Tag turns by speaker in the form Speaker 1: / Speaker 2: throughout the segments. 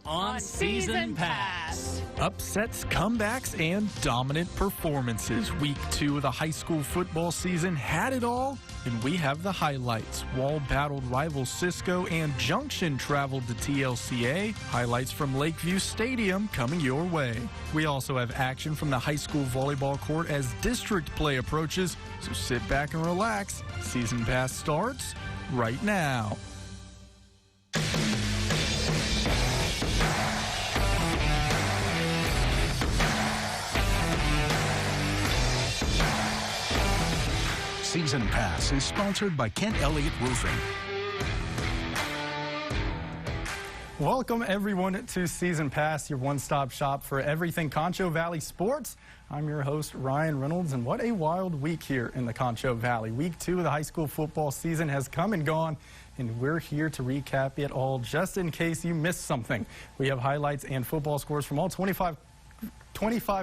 Speaker 1: on Season Pass.
Speaker 2: Upsets, comebacks, and dominant performances. Week 2 of the high school football season had it all, and we have the highlights. Wall battled rival Cisco, and Junction traveled to TLCA. Highlights from Lakeview Stadium coming your way. We also have action from the high school volleyball court as district play approaches, so sit back and relax. Season Pass starts right now.
Speaker 3: Season Pass is sponsored by Kent Elliott Roofing.
Speaker 2: Welcome everyone to Season Pass, your one-stop shop for everything Concho Valley sports. I'm your host, Ryan Reynolds, and what a wild week here in the Concho Valley. Week 2 of the high school football season has come and gone, and we're here to recap it all just in case you missed something. We have highlights and football scores from all 25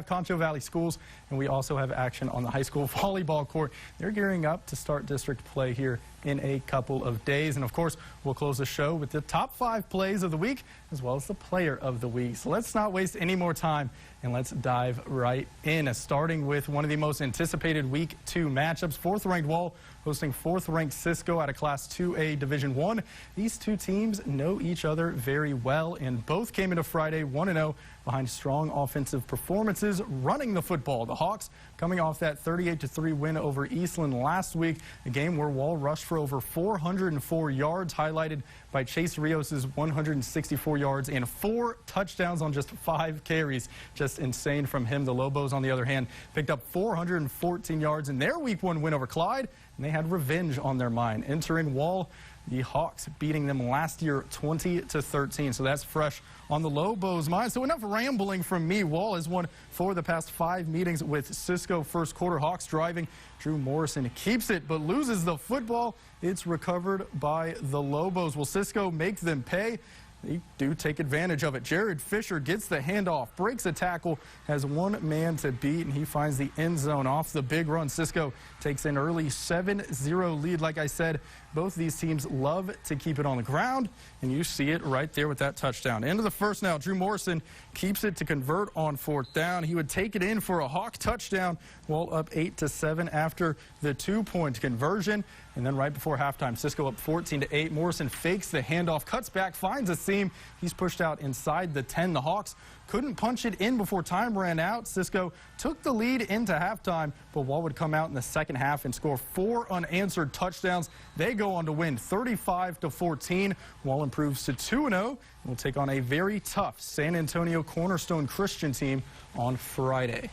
Speaker 2: Concho Valley schools, and we also have action on the high school volleyball court. They're gearing up to start district play here in a couple of days. And of course, we'll close the show with the top 5 plays of the week as well as the player of the week. So let's not waste any more time and let's dive right in, starting with one of the most anticipated week 2 matchups. 4th-ranked Wall hosting 4th-ranked Cisco out of Class 2A Division I. These two teams know each other very well, and both came into Friday 1-0 behind strong offensive performances running the football. The Hawks coming off that 38-3 win over Eastland last week, a game where Wall rushed for over 404 yards, highlighted by Chase Rios' 164 yards and 4 touchdowns on just 5 carries. Just insane from him. The Lobos, on the other hand, picked up 414 yards in their Week 1 win over Clyde, and they had revenge on their mind. Entering Wall, the Hawks beating them last year 20-13, so that's fresh on the Lobos' mind. So enough rambling from me. Wall has won 4 of the past 5 meetings with Cisco. First quarter, Hawks driving. Drew Morrison keeps it but loses the football. It's recovered by the Lobos. Will Cisco make them pay? They do take advantage of it. Jared Fisher gets the handoff, breaks a tackle, has one man to beat, and he finds the end zone off the big run. Cisco takes an early 7-0 lead. Like I said, both these teams love to keep it on the ground, and you see it right there with that touchdown. End of the first now. Drew Morrison keeps it to convert on 4th down. He would take it in for a Hawk touchdown, Wall up 8-7 after the 2-point conversion. And then right before halftime, Cisco up 14-8. Morrison fakes the handoff, cuts back, finds a seam. He's pushed out inside the 10. The Hawks couldn't punch it in before time ran out. Cisco took the lead into halftime, but Wall would come out in the second half and score 4 unanswered touchdowns. They go on to win 35-14. Wall improves to 2-0 and will take on a very tough San Antonio Cornerstone Christian team on Friday.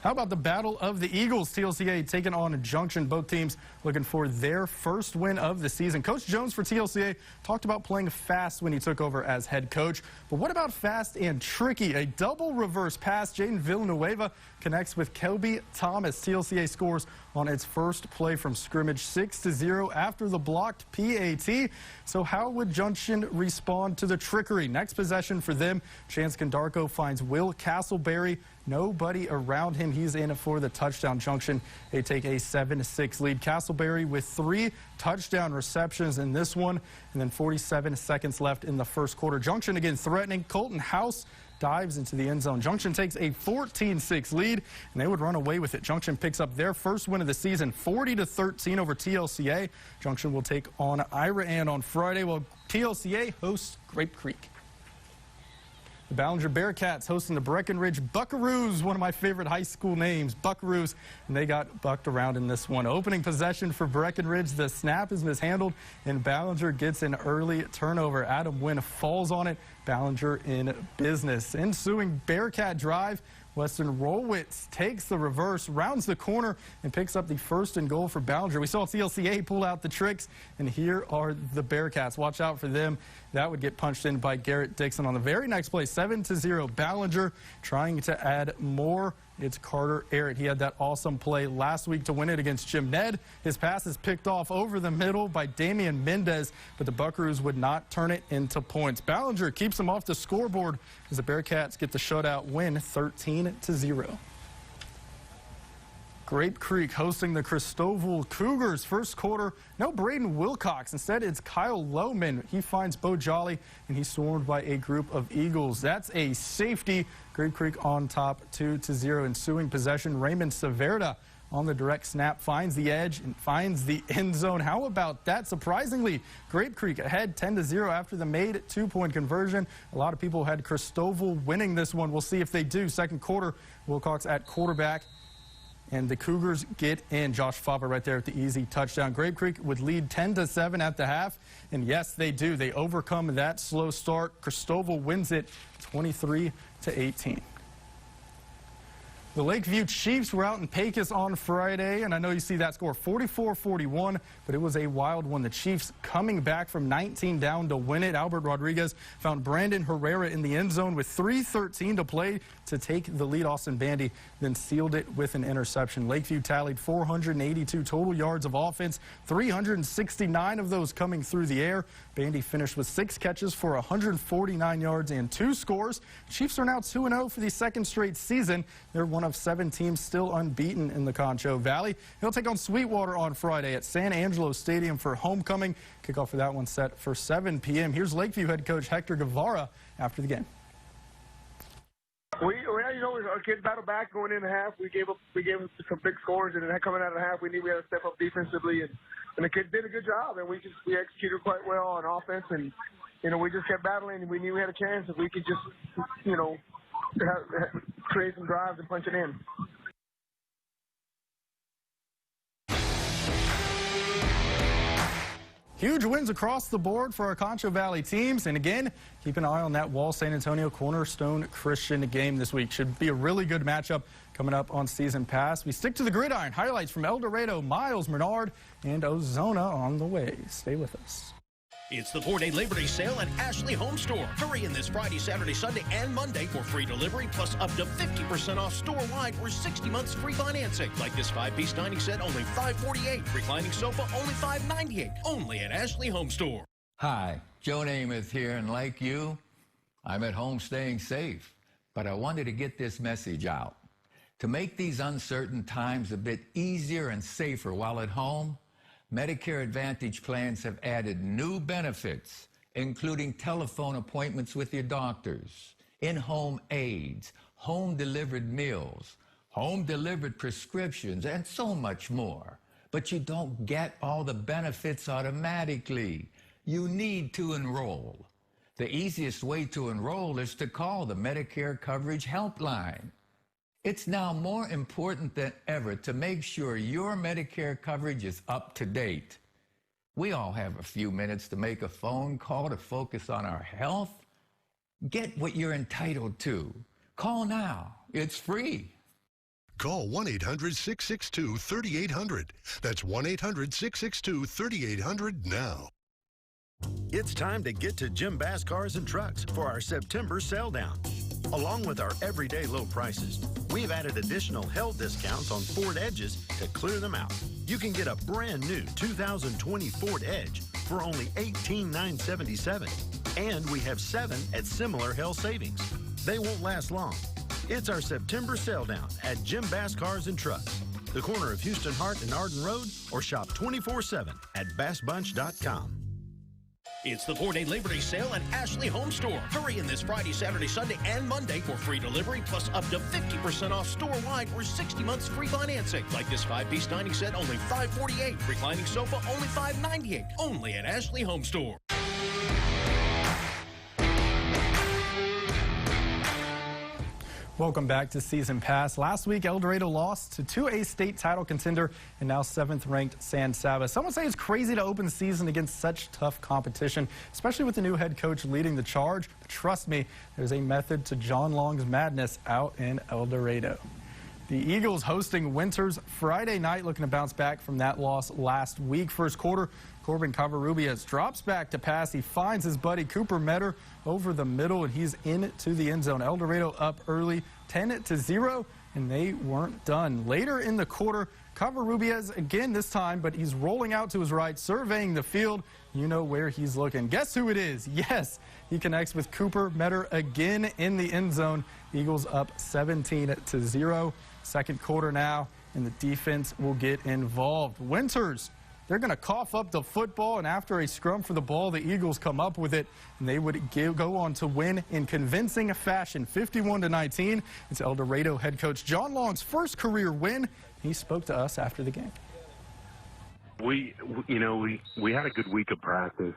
Speaker 2: How about the Battle of the Eagles? TLCA taking on Junction. Both teams looking for their first win of the season. Coach Jones for TLCA talked about playing fast when he took over as head coach. But what about fast and tricky? A double reverse pass. Jaden Villanueva connects with Kelby Thomas. TLCA scores on its first play from scrimmage 6-0 after the blocked PAT. So how would Junction respond to the trickery? Next possession for them, Chance Condarco finds Will Castleberry. Nobody around him. He's in for the touchdown. Junction, they take a 7-6 lead. Castleberry with 3 touchdown receptions in this one, and then 47 seconds left in the first quarter. Junction again threatening. Colton House dives into the end zone. Junction takes a 14-6 lead, and they would run away with it. Junction picks up their first win of the season, 40-13 over TLCA. Junction will take on Ira Ann on Friday, while TLCA hosts Grape Creek. The Ballinger Bearcats hosting the Breckenridge Buckaroos, one of my favorite high school names, Buckaroos, and they got bucked around in this one. Opening possession for Breckenridge, the snap is mishandled, and Ballinger gets an early turnover. Adam Wynn falls on it. Ballinger in business. Ensuing Bearcat drive, Weston Rolwitz takes the reverse, rounds the corner, and picks up the 1st and goal for Ballinger. We saw TLCA pull out the tricks, and here are the Bearcats. Watch out for them. That would get punched in by Garrett Dixon on the very next play. 7-0 Ballinger trying to add more. It's Carter Arrett. He had that awesome play last week to win it against Jim Ned. His pass is picked off over the middle by Damian Mendez, but the Buckaroos would not turn it into points. Ballinger keeps them off the scoreboard as the Bearcats get the shutout win 13-0. Grape Creek hosting the Cristobal Cougars. First quarter, no Braden Wilcox. Instead, it's Kyle Lohman. He finds Bo Jolly, and he's swarmed by a group of Eagles. That's a safety. Grape Creek on top, 2-0. Ensuing possession, Raymond Severda on the direct snap finds the edge and finds the end zone. How about that? Surprisingly, Grape Creek ahead 10-0 after the made two-point conversion. A lot of people had Cristobal winning this one. We'll see if they do. Second quarter, Wilcox at quarterback. And the Cougars get in. Josh Fopper right there at the easy touchdown. Grape Creek would lead 10-7 at the half. And yes, they do. They overcome that slow start. Cristobal wins it 23-18. The Lakeview Chiefs were out in Pecos on Friday, and I know you see that score 44-41, but it was a wild one. The Chiefs coming back from 19 down to win it. Albert Rodriguez found Brandon Herrera in the end zone with 3:13 to play to take the lead. Austin Bandy then sealed it with an interception. Lakeview tallied 482 total yards of offense, 369 of those coming through the air. Bandy finished with 6 catches for 149 yards and 2 scores. Chiefs are now 2-0 for the second straight season. They're one of 7 teams still unbeaten in the Concho Valley. They'll take on Sweetwater on Friday at San Angelo Stadium for homecoming. Kickoff for that one set for 7 p.m. Here's Lakeview head coach Hector Guevara after the game.
Speaker 4: Our kids battled back going into half. We gave them some big scores, and then coming out of the half, we knew we had to step up defensively, and the kids did a good job, and we executed quite well on offense, and we just kept battling, and we knew we had a chance if we could just create some drives and punch it in.
Speaker 2: Huge wins across the board for our Concho Valley teams. And again, keep an eye on that Wall San Antonio Cornerstone Christian game this week. Should be a really good matchup coming up on Season Pass. We stick to the gridiron. Highlights from El Dorado, Miles, Menard, and Ozona on the way. Stay with us.
Speaker 5: It's the 4-day Labor Day sale at Ashley Home Store. Hurry in this Friday, Saturday, Sunday, and Monday for free delivery, plus up to 50% off store-wide or 60 months free financing. Like this 5-piece dining set, only $548. Reclining sofa, only $598. Only at Ashley Home Store.
Speaker 6: Hi, Joe Namath here, and like you, I'm at home staying safe. But I wanted to get this message out. To make these uncertain times a bit easier and safer while at home, Medicare Advantage plans have added new benefits, including telephone appointments with your doctors, in-home aids, home-delivered meals, home-delivered prescriptions, and so much more. But you don't get all the benefits automatically. You need to enroll. The easiest way to enroll is to call the Medicare Coverage Helpline. It's now more important than ever to make sure your Medicare coverage is up to date. We all have a few minutes to make a phone call to focus on our health. Get what you're entitled to. Call now. It's free.
Speaker 7: Call 1-800-662-3800. That's 1-800-662-3800 now.
Speaker 8: It's time to get to Jim Bass Cars and Trucks for our September sale down. Along with our everyday low prices, we've added additional hell discounts on Ford Edges to clear them out. You can get a brand new 2020 Ford Edge for only $18,977. And we have 7 at similar hell savings. They won't last long. It's our September sale down at Jim Bass Cars and Trucks, the corner of Houston Hart and Arden Road, or shop 24/7 at bassbunch.com.
Speaker 5: It's the 4-day Labor Day sale at Ashley Home Store. Hurry in this Friday, Saturday, Sunday, and Monday for free delivery, plus up to 50% off store-wide or 60 months free financing. Like this 5-piece dining set, only $548. Reclining sofa, only $598. Only at Ashley Home Store.
Speaker 2: Welcome back to Season Pass. Last week, El Dorado lost to 2A state title contender and now 7th-ranked San Saba. Some would say it's crazy to open the season against such tough competition, especially with the new head coach leading the charge. But trust me, there's a method to John Long's madness out in El Dorado. The Eagles hosting Winters Friday night, looking to bounce back from that loss last week. First quarter, Corbin Covarrubias drops back to pass. He finds his buddy Cooper Metter over the middle, and he's into the end zone. El Dorado up early, 10-0, and they weren't done. Later in the quarter, Covarrubias again this time, but he's rolling out to his right, surveying the field. You know where he's looking. Guess who it is? Yes, he connects with Cooper Metter again in the end zone. Eagles up 17-0. Second quarter now, and the defense will get involved. Winters, they're going to cough up the football, and after a scrum for the ball, the Eagles come up with it, and they would go on to win in convincing fashion, 51-19. It's El Dorado head coach John Long's first career win. He spoke to us after the game.
Speaker 9: We had a good week of practice.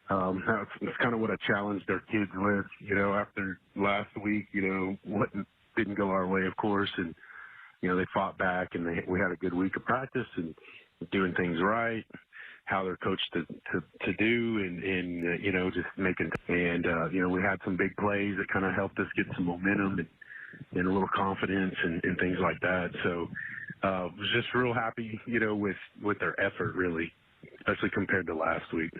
Speaker 9: That's kind of what I challenged our kids with, after last week, what didn't go our way, of course, and they fought back, and we had a good week of practice and doing things right, how they're coached to do, and just making. And we had some big plays that kind of helped us get some momentum and a little confidence and things like that. So was just real happy, with their effort, really, especially compared to last week.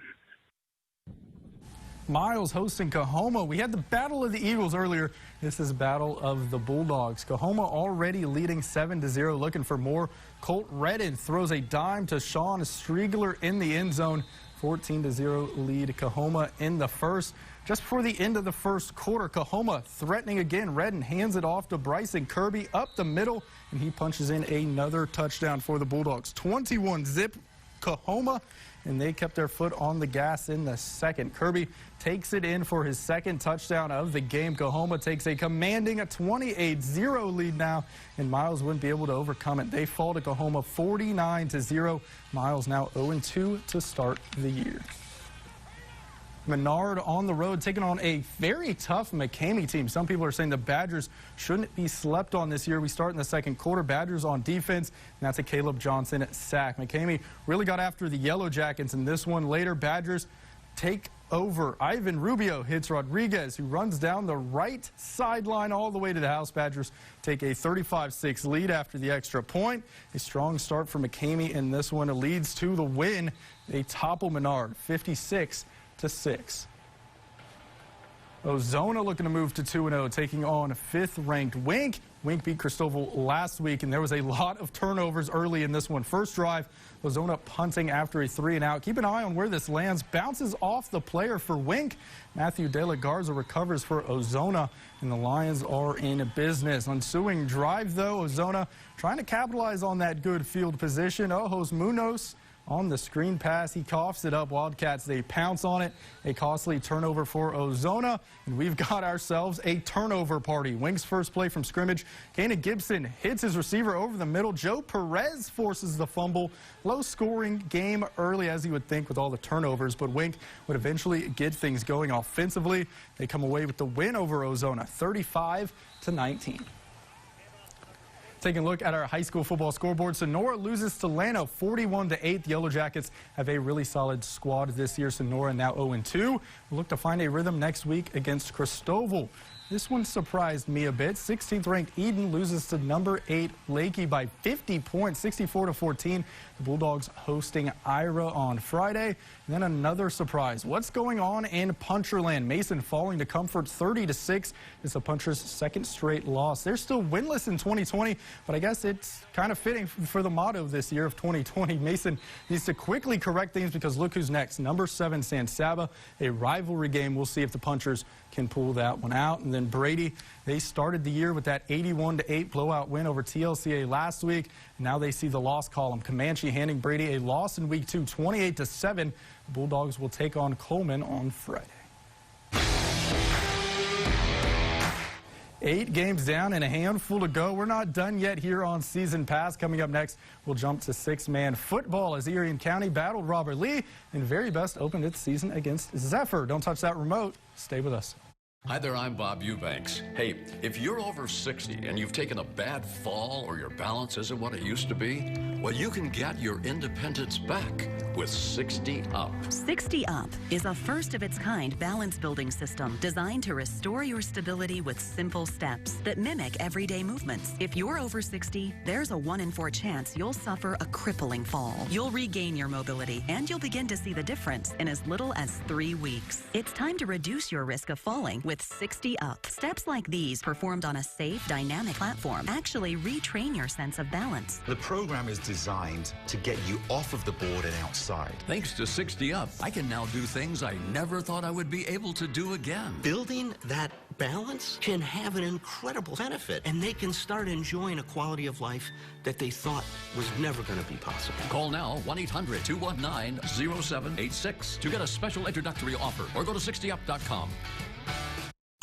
Speaker 2: Miles hosting Coahoma. We had the Battle of the Eagles earlier. This is Battle of the Bulldogs. Coahoma already leading 7-0, looking for more. Colt Redden throws a dime to Sean Striegler in the end zone. 14-0 lead Coahoma in the first. Just before the end of the first quarter, Coahoma threatening again. Redden hands it off to Bryson Kirby up the middle, and he punches in another touchdown for the Bulldogs. 21-zip Coahoma, and they kept their foot on the gas in the second. Kirby takes it in for his second touchdown of the game. Coahoma takes a commanding 28-0 lead now, and Miles wouldn't be able to overcome it. They fall to Coahoma 49-0. Miles now 0-2 to start the year. Menard on the road taking on a very tough McCamey team. Some people are saying the Badgers shouldn't be slept on this year. We start in the second quarter. Badgers on defense, and that's a Caleb Johnson sack. McCamey really got after the Yellow Jackets in this one. Later, Badgers take over. Ivan Rubio hits Rodriguez, who runs down the right sideline all the way to the house. Badgers take a 35-6 lead after the extra point. A strong start for McCamey in this one. It leads to the win. They topple Menard 56-6. Ozona looking to move to 2-0, taking on 5th-ranked Wink. Wink beat Cristobal last week, and there was a lot of turnovers early in this one. First drive, Ozona punting after a 3-and-out. Keep an eye on where this lands. Bounces off the player for Wink. Matthew De La Garza recovers for Ozona, and the Lions are in business. Ensuing drive, though, Ozona trying to capitalize on that good field position. Ojos Munoz on the screen pass, he coughs it up. Wildcats, they pounce on it. A costly turnover for Ozona, and we've got ourselves a turnover party. Wink's first play from scrimmage. Kana Gibson hits his receiver over the middle. Joe Perez forces the fumble. Low-scoring game early, as you would think, with all the turnovers, but Wink would eventually get things going offensively. They come away with the win over Ozona, 35-19. Taking a look at our high school football scoreboard, Sonora loses to Llano 41-8. The Yellow Jackets have a really solid squad this year. Sonora now 0-2. We'll look to find a rhythm next week against Cristobal. This one surprised me a bit. 16th-ranked Eden loses to number 8 Lakey by 50 points, 64-14. The Bulldogs hosting Ira on Friday. And then another surprise. What's going on in Puncherland? Mason falling to Comfort 30-6. It's the Punchers' second straight loss. They're still winless in 2020, but I guess it's kind of fitting for the motto this year of 2020. Mason needs to quickly correct things because look who's next. Number 7 San Saba, a rivalry game. We'll see if the Punchers can pull that one out. And then Brady, they started the year with that 81-8 blowout win over TLCA last week. Now they see the loss column. Comanche handing Brady a loss in week 2, 28-7. The Bulldogs will take on Coleman on Friday. 8 games down and a handful to go. We're not done yet here on Season Pass. Coming up next, we'll jump to 6-man football as Erie County battled Robert Lee, and Very Best opened its season against Zephyr. Don't touch that remote. Stay with us.
Speaker 10: Hi there, I'm Bob Eubanks. Hey, if you're over 60 and you've taken a bad fall or your balance isn't what it used to be, well, you can get your independence back with 60 Up.
Speaker 11: 60 Up is a first-of-its-kind balance-building system designed to restore your stability with simple steps that mimic everyday movements. If you're over 60, there's a 1 in 4 chance you'll suffer a crippling fall. You'll regain your mobility, and you'll begin to see the difference in as little as 3 weeks. It's time to reduce your risk of falling with with 60 Up. Steps like these, performed on a safe, dynamic platform, actually retrain your sense of balance.
Speaker 12: The program is designed to get you off of the board and outside.
Speaker 10: Thanks to 60 Up, I can now do things I never thought I would be able to do again.
Speaker 13: Building that balance can have an incredible benefit, and they can start enjoying a quality of life that they thought was never going to be possible.
Speaker 10: Call now 1-800-219-0786 to get a special introductory offer or go to 60up.com.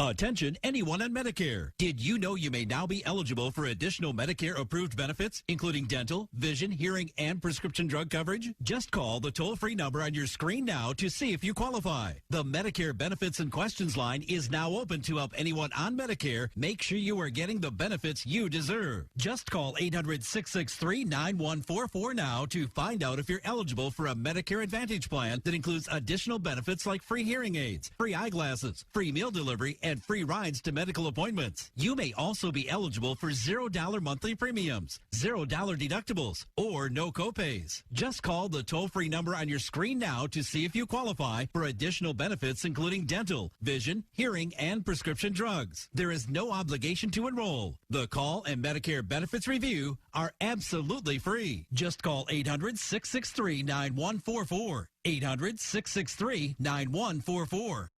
Speaker 14: Attention anyone on Medicare. Did you know you may now be eligible for additional Medicare-approved benefits, including dental, vision, hearing, and prescription drug coverage? Just call the toll-free number on your screen now to see if you qualify. The Medicare Benefits and Questions line is now open to help anyone on Medicare make sure you are getting the benefits you deserve. Just call 800-663-9144 now to find out if you're eligible for a Medicare Advantage plan that includes additional benefits like free hearing aids, free eyeglasses, free meal delivery, and free rides to medical appointments. You may also be eligible for $0 monthly premiums, $0 deductibles, or no copays. Just call the toll-free number on your screen now to see if you qualify for additional benefits including dental, vision, hearing, and prescription drugs. There is no obligation to enroll. The call and Medicare benefits review are absolutely free. Just call 800-663-9144. 800-663-9144.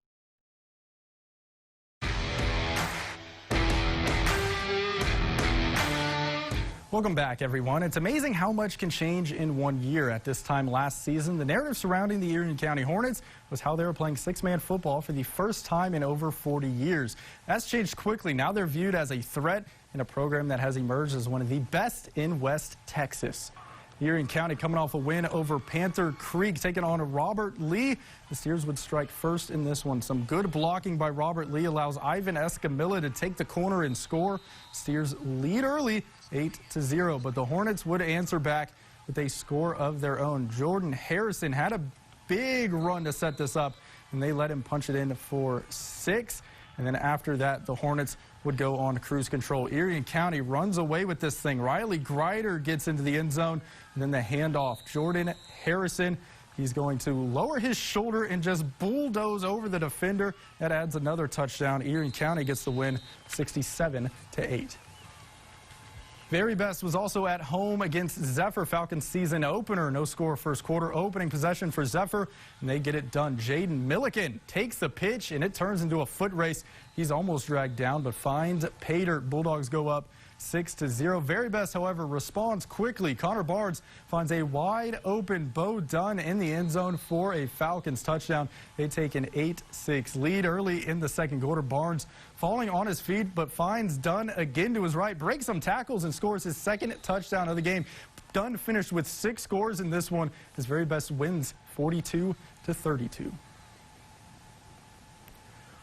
Speaker 2: Welcome back, everyone. It's amazing how much can change in 1 year. At this time last season, the narrative surrounding the Erie County Hornets was how they were playing six-man football for the first time in over 40 years. That's changed quickly. Now they're viewed as a threat in a program that has emerged as one of the best in West Texas. Erie County coming off a win over Panther Creek, taking on Robert Lee. The Steers would strike first in this one. Some good blocking by Robert Lee allows Ivan Escamilla to take the corner and score. Steers lead early, 8-0, but the Hornets would answer back with a score of their own. Jordan Harrison had a big run to set this up, and they let him punch it in for 6. And then after that, the Hornets would go on cruise control. Erie County runs away with this thing. Riley Greider gets into the end zone, and then the handoff. Jordan Harrison, he's going to lower his shoulder and just bulldoze over the defender. That adds another touchdown. Erie County gets the win, 67-8. Very Best was also at home against Zephyr. Falcons season opener. No score first quarter. Opening possession for Zephyr, and they get it done. Jaden Milliken takes the pitch, and it turns into a foot race. He's almost dragged down, but finds pay dirt. Bulldogs go up 6-0. Very Best, however, responds quickly. Connor Barnes finds a wide open Bo Dunn in the end zone for a Falcons touchdown. They take an 8-6 lead early in the second quarter. Barnes falling on his feet, but finds Dunn again to his right, breaks some tackles, and scores his second touchdown of the game. Dunn finished with 6 scores in this one. His Very Best wins 42-32.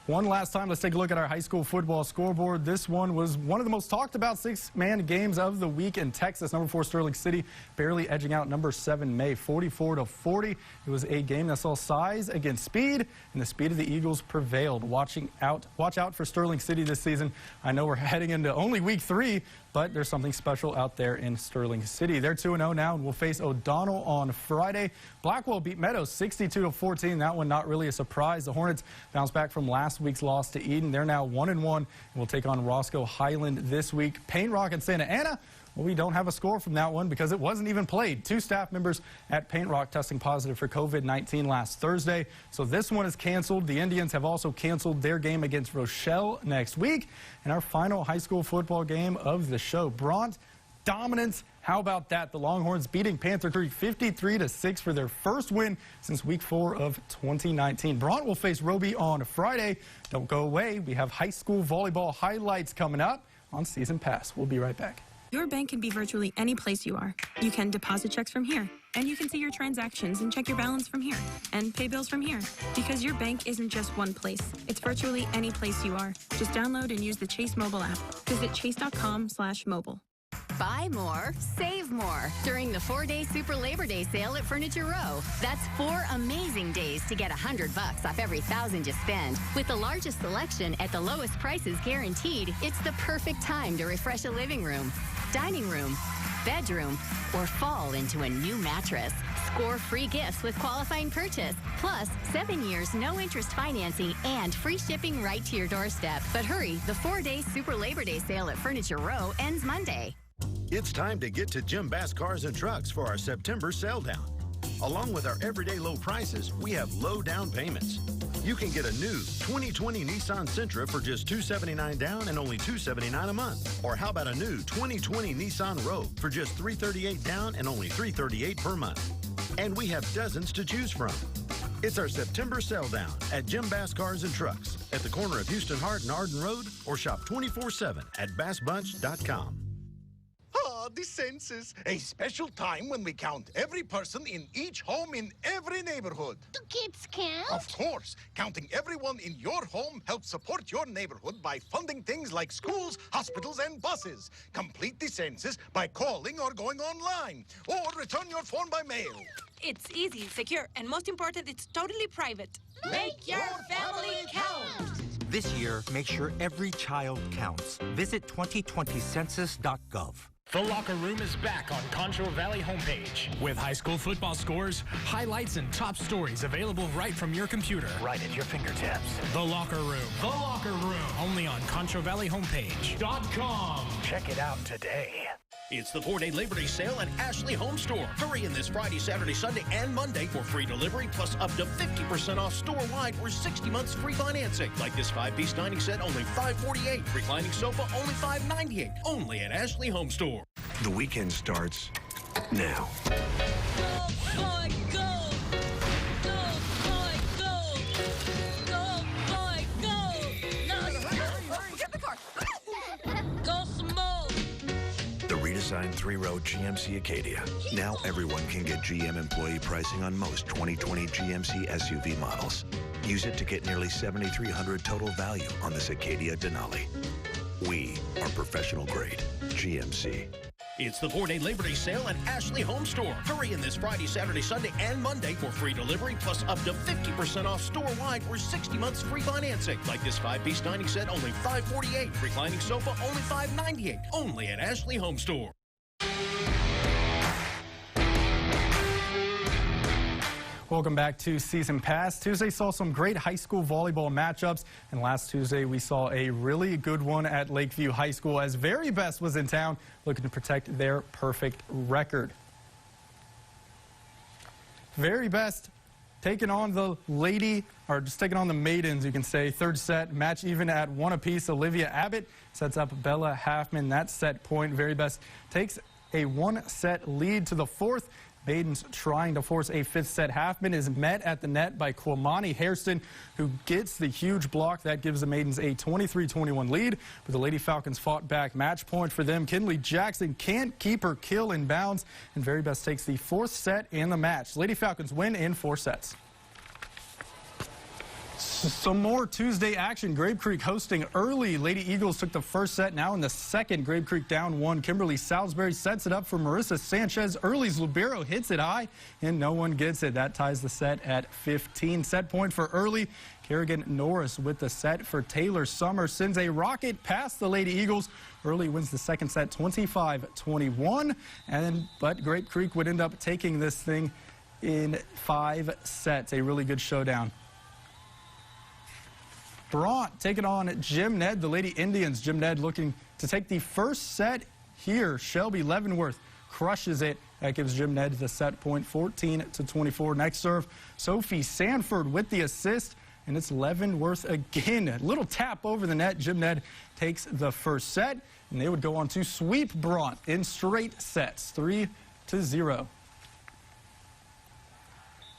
Speaker 2: One last time, let's take a look at our high school football scoreboard. This one was one of the most talked about six-man games of the week in Texas. Number 4 Sterling City barely edging out number 7 May, 44-40. It was a game that saw size against speed, and the speed of the Eagles prevailed. Watch out for Sterling City this season. I know we're heading into only week 3, but there's something special out there in Sterling City. They're 2-0 now and will face O'Donnell on Friday. Blackwell beat Meadows 62-14. That one not really a surprise. The Hornets bounced back from last week's loss to Eden. They're now 1-1 and will take on Roscoe Highland this week. Paint Rock and Santa Ana, well, we don't have a score from that one because it wasn't even played. 2 staff members at Paint Rock testing positive for COVID-19 last Thursday, so this one is canceled. The Indians have also canceled their game against Rochelle next week. And our final high school football game of the show, Bront dominance. How about that? The Longhorns beating Panther Creek 53-6 for their first win since week 4 of 2019. Bront will face Roby on Friday. Don't go away. We have high school volleyball highlights coming up on Season Pass. We'll be right back.
Speaker 15: Your bank can be virtually any place you are. You can deposit checks from here, and you can see your transactions and check your balance from here, and pay bills from here. Because your bank isn't just one place. It's virtually any place you are. Just download and use the Chase mobile app. Visit chase.com/mobile.
Speaker 16: Buy more, save more during the 4-day Super Labor Day sale at Furniture Row. That's 4 amazing days to get $100 off every $1,000 you spend. With the largest selection at the lowest prices guaranteed, it's the perfect time to refresh a living room, dining room, bedroom, or fall into a new mattress. Score free gifts with qualifying purchase. Plus, 7 years, no interest financing, and free shipping right to your doorstep. But hurry, the 4-day Super Labor Day sale at Furniture Row ends Monday.
Speaker 8: It's time to get to Jim Bass Cars and Trucks for our September sell down. Along with our everyday low prices, we have low down payments. You can get a new 2020 Nissan Sentra for just $279 down and only $279 a month. Or how about a new 2020 Nissan Rogue for just $338 down and only $338 per month. And we have dozens to choose from. It's our September sell down at Jim Bass Cars and Trucks at the corner of Houston Hart and Arden Road, or shop 24/7 at bassbunch.com.
Speaker 17: The census, a special time when we count every person in each home in every neighborhood.
Speaker 18: Do kids count?
Speaker 17: Of course. Counting everyone in your home helps support your neighborhood by funding things like schools, hospitals, and buses. Complete the census by calling or going online, or return your form by mail.
Speaker 19: It's easy, secure, and most important, it's totally private.
Speaker 18: Make your family count.
Speaker 20: This year, make sure every child counts. Visit 2020census.gov.
Speaker 1: The Locker Room is back on Concho Valley homepage with high school football scores, highlights, and top stories available right from your computer. Right at your fingertips. The Locker Room. The Locker Room. Only on ConchoValleyHomepage.com. Check it out today.
Speaker 5: It's the 4-day Labor Day sale at Ashley Home Store. Hurry in this Friday, Saturday, Sunday, and Monday for free delivery plus up to 50% off store-wide or 60 months free financing. Like this 5-piece dining set, only $548. Reclining sofa, only $598. Only at Ashley Home Store.
Speaker 21: The weekend starts now.
Speaker 18: Go, boy, go! Go, boy, go! Go, boy, go! No, hurry! Get the car! Go some more!
Speaker 21: The redesigned 3-row GMC Acadia. Now everyone can get GM employee pricing on most 2020 GMC SUV models. Use it to get nearly $7,300 total value on this Acadia Denali. We are professional grade GMC.
Speaker 5: It's the 4-day Labor Day sale at Ashley Home Store. Hurry in this Friday, Saturday, Sunday, and Monday for free delivery plus up to 50% off store-wide or 60 months free financing. Like this 5-piece dining set, only $548. Reclining sofa, only $598. Only at Ashley Home Store.
Speaker 2: Welcome back to Season Pass. Tuesday saw some great high school volleyball matchups, and last Tuesday we saw a really good one at Lakeview High School as Very Best was in town looking to protect their perfect record. Very Best taking on the maidens, you can say. Third set, match even at 1 apiece. Olivia Abbott sets up Bella Halfman. That set point. Very Best takes a 1-set lead to the fourth. Maidens trying to force a 5th set. Halfman is met at the net by Kwamani Hairston, who gets the huge block. That gives the Maidens a 23-21 lead. But the Lady Falcons fought back. Match point for them. Kinley Jackson can't keep her kill in bounds, and Very Best takes the 4th set in the match. Lady Falcons win in 4 sets. Some more Tuesday action. Grape Creek hosting early. Lady Eagles took the 1st set. Now in the 2nd, Grape Creek down 1. Kimberly Salisbury sets it up for Marissa Sanchez. Early's Libero hits it high, and no one gets it. That ties the set at 15. Set point for Early. Kerrigan Norris with the set for Taylor Summer. Sends a rocket past the Lady Eagles. Early wins the 2nd set 25-21. But Grape Creek would end up taking this thing in 5 sets. A really good showdown. Brant taking on Jim Ned, the Lady Indians. Jim Ned looking to take the 1st set here. Shelby Leavenworth crushes it. That gives Jim Ned the set point, 14-24. Next serve, Sophie Sanford with the assist, and it's Leavenworth again. A little tap over the net. Jim Ned takes the 1st set, and they would go on to sweep Brant in straight sets, 3-0.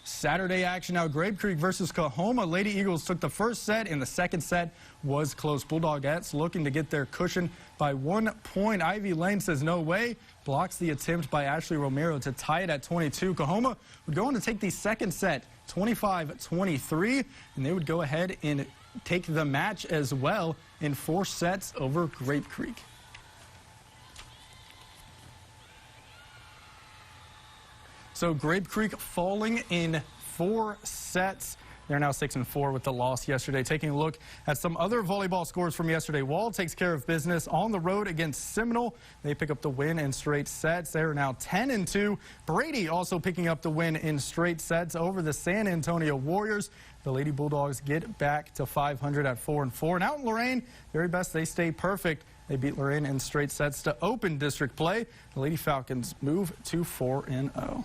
Speaker 2: Saturday action now, Grape Creek versus Coahoma. Lady Eagles took the 1st set, and the 2nd set was close. Bulldogettes looking to get their cushion by 1 point. Ivy Lane says no way. Blocks the attempt by Ashley Romero to tie it at 22. Coahoma would go on to take the 2nd set, 25-23, and they would go ahead and take the match as well in 4 sets over Grape Creek. So Grape Creek falling in 4 sets They're now 6-4 with the loss yesterday. Taking a look at some other volleyball scores from yesterday. Wall takes care of business on the road against Seminole. They pick up the win in straight sets. They're now 10-2. Brady also picking up the win in straight sets over the San Antonio Warriors. The Lady Bulldogs get back to 500 at 4-4. And out in Lorain, very best they stay perfect. They beat Lorain in straight sets to open district play. The Lady Falcons move to 4-0.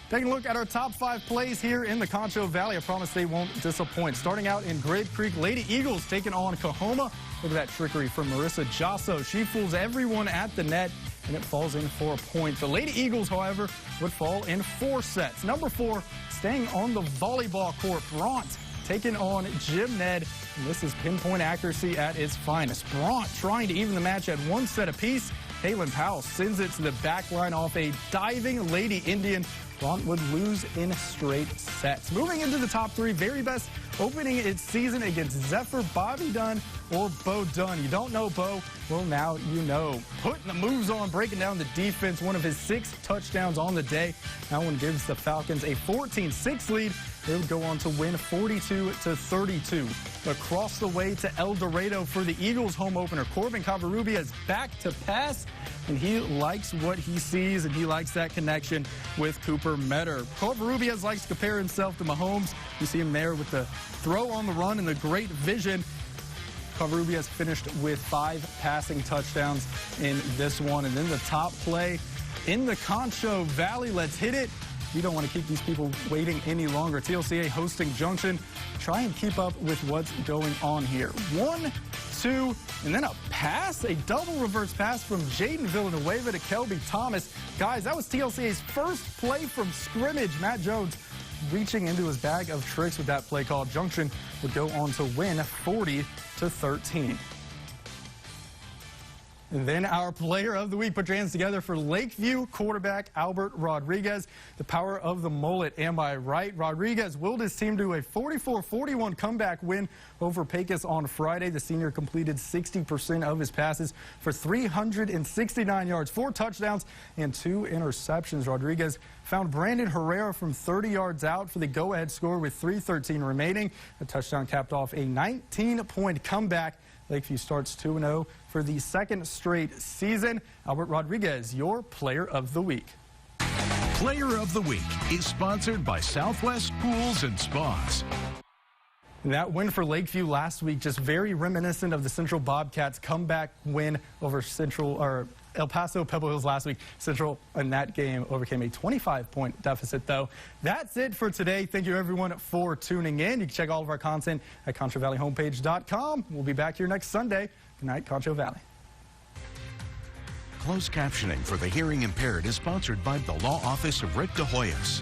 Speaker 2: Taking a look at our top 5 plays here in the Concho Valley. I promise they won't disappoint. Starting out in Grade Creek, Lady Eagles taking on Coahoma. Look at that trickery from Marissa Jasso. She fools everyone at the net, and it falls in for a point. The Lady Eagles, however, would fall in 4 sets. Number 4, staying on the volleyball court, Bront taking on Jim Ned. And this is pinpoint accuracy at its finest. Bront trying to even the match at 1 set apiece. Kaylin Powell sends it to the back line off a diving Lady Indian. Bront would lose in straight sets. Moving into the top 3, very best opening its season against Zephyr, Bobby Dunn, or Bo Dunn. You don't know Bo? Well, now you know. Putting the moves on, breaking down the defense, one of his 6 touchdowns on the day. That one gives the Falcons a 14-6 lead. They would go on to win 42-32. Across the way to El Dorado for the Eagles home opener. Corbin Covarrubias back to pass, and he likes what he sees, and he likes that connection with Cooper Metter. Covarrubias likes to compare himself to Mahomes. You see him there with the throw on the run and the great vision. Covarrubias finished with 5 passing touchdowns in this one. And then the top play in the Concho Valley. Let's hit it. You don't want to keep these people waiting any longer. TLCA hosting Junction. Try and keep up with what's going on here. 1, 2, and then a pass, a double reverse pass from Jaden Villanueva to Kelby Thomas. Guys, that was TLCA's first play from scrimmage. Matt Jones reaching into his bag of tricks with that play call. Junction would go on to win 40-13. And then our player of the week. Put your hands together for Lakeview quarterback Albert Rodriguez. The power of the mullet, am I right? Rodriguez willed his team to a 44-41 comeback win over Pecos on Friday. The senior completed 60% of his passes for 369 yards, 4 touchdowns, and 2 interceptions. Rodriguez found Brandon Herrera from 30 yards out for the go-ahead score with 3:13 remaining. The touchdown capped off a 19-point comeback. Lakeview starts 2-0 for the 2nd straight season. Albert Rodriguez, your player of the week.
Speaker 3: Player of the week is sponsored by Southwest Pools and Spas.
Speaker 2: That win for Lakeview last week, just very reminiscent of the Central Bobcats comeback win over El Paso Pebble Hills last week. Central in that game overcame a 25-point deficit, though. That's it for today. Thank you, everyone, for tuning in. You can check all of our content at ConchoValleyHomepage.com. We'll be back here next Sunday. Good night, Concho Valley.
Speaker 3: Closed captioning for the hearing impaired is sponsored by the Law Office of Rick DeHoyos.